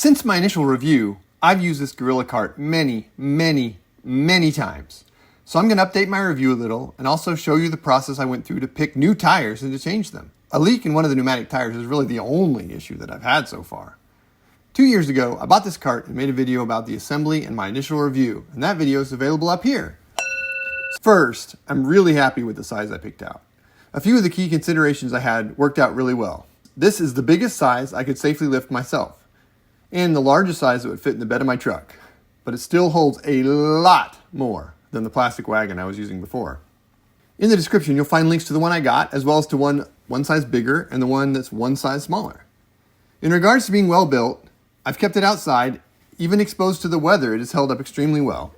Since my initial review, I've used this Gorilla Cart many times. So I'm going to update my review a little and also show you the process I went through to pick new tires and to change them. A leak in one of the pneumatic tires is really the only issue that I've had so far. 2 years ago, I bought this cart and made a video about the assembly and my initial review, and that video is available up here. First, I'm really happy with the size I picked out. A few of the key considerations I had worked out really well. This is the biggest size I could safely lift myself, and the largest size that would fit in the bed of my truck, but it still holds a lot more than the plastic wagon I was using before. In the description, you'll find links to the one I got, as well as to one size bigger and the one that's one size smaller. In regards to being well built, I've kept it outside. Even exposed to the weather, it has held up extremely well.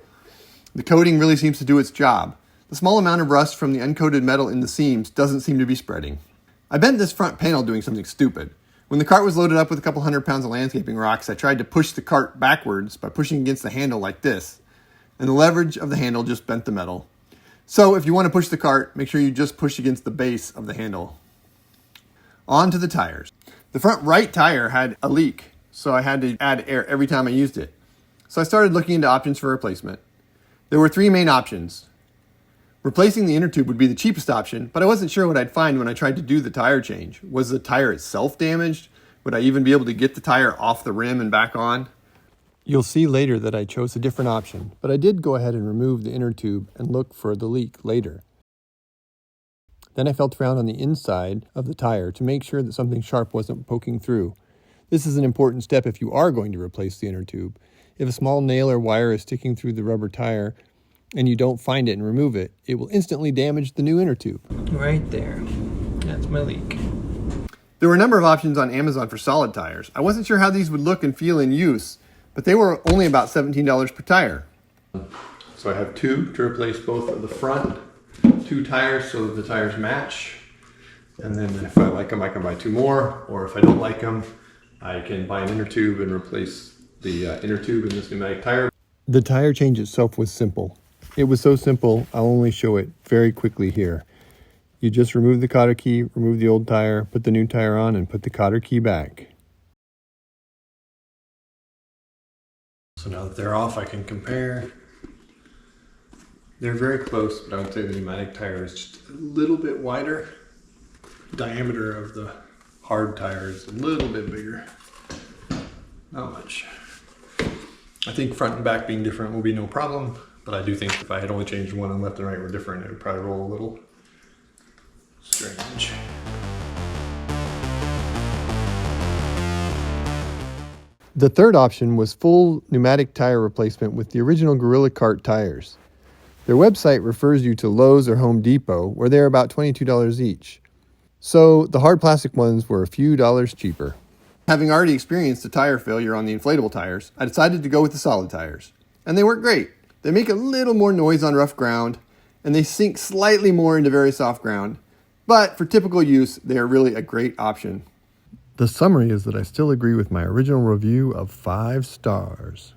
The coating really seems to do its job. The small amount of rust from the uncoated metal in the seams doesn't seem to be spreading. I bent this front panel doing something stupid. When the cart was loaded up with a couple 100 pounds of landscaping rocks, I tried to push the cart backwards by pushing against the handle like this, and the leverage of the handle just bent the metal. So if you want to push the cart, make sure you just push against the base of the handle. On to the tires. The front right tire had a leak, so I had to add air every time I used it. So I started looking into options for replacement. There were three main options. Replacing the inner tube would be the cheapest option, but I wasn't sure what I'd find when I tried to do the tire change. Was the tire itself damaged? Would I even be able to get the tire off the rim and back on? You'll see later that I chose a different option, but I did go ahead and remove the inner tube and look for the leak later. Then I felt around on the inside of the tire to make sure that something sharp wasn't poking through. This is an important step if you are going to replace the inner tube. If a small nail or wire is sticking through the rubber tire and you don't find it and remove it, it will instantly damage the new inner tube. Right there. That's my leak. There were a number of options on Amazon for solid tires. I wasn't sure how these would look and feel in use, but they were only about $17 per tire. So I have two to replace both of the front two tires so that the tires match. And then if I like them, I can buy two more, or if I don't like them, I can buy an inner tube and replace the inner tube in this pneumatic tire. The tire change itself was simple. It was so simple, I'll only show it very quickly here. You just remove the cotter key, remove the old tire, put the new tire on, and put the cotter key back. So now that they're off, I can compare. They're very close, but I would say the pneumatic tire is just a little bit wider. The diameter of the hard tire is a little bit bigger. Not much. I think front and back being different will be no problem, but I do think if I had only changed one and left and right were different, it would probably roll a little strange. The third option was full pneumatic tire replacement with the original Gorilla Cart tires. Their website refers you to Lowe's or Home Depot, where they're about $22 each. So the hard plastic ones were a few dollars cheaper. Having already experienced a tire failure on the inflatable tires, I decided to go with the solid tires. And they work great. They make a little more noise on rough ground, and they sink slightly more into very soft ground. But for typical use, they are really a great option. The summary is that I still agree with my original review of 5 stars.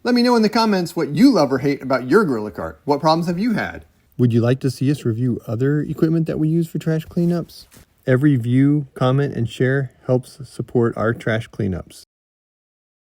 Let me know in the comments what you love or hate about your Gorilla Cart. What problems have you had? Would you like to see us review other equipment that we use for trash cleanups? Every view, comment, and share helps support our trash cleanups.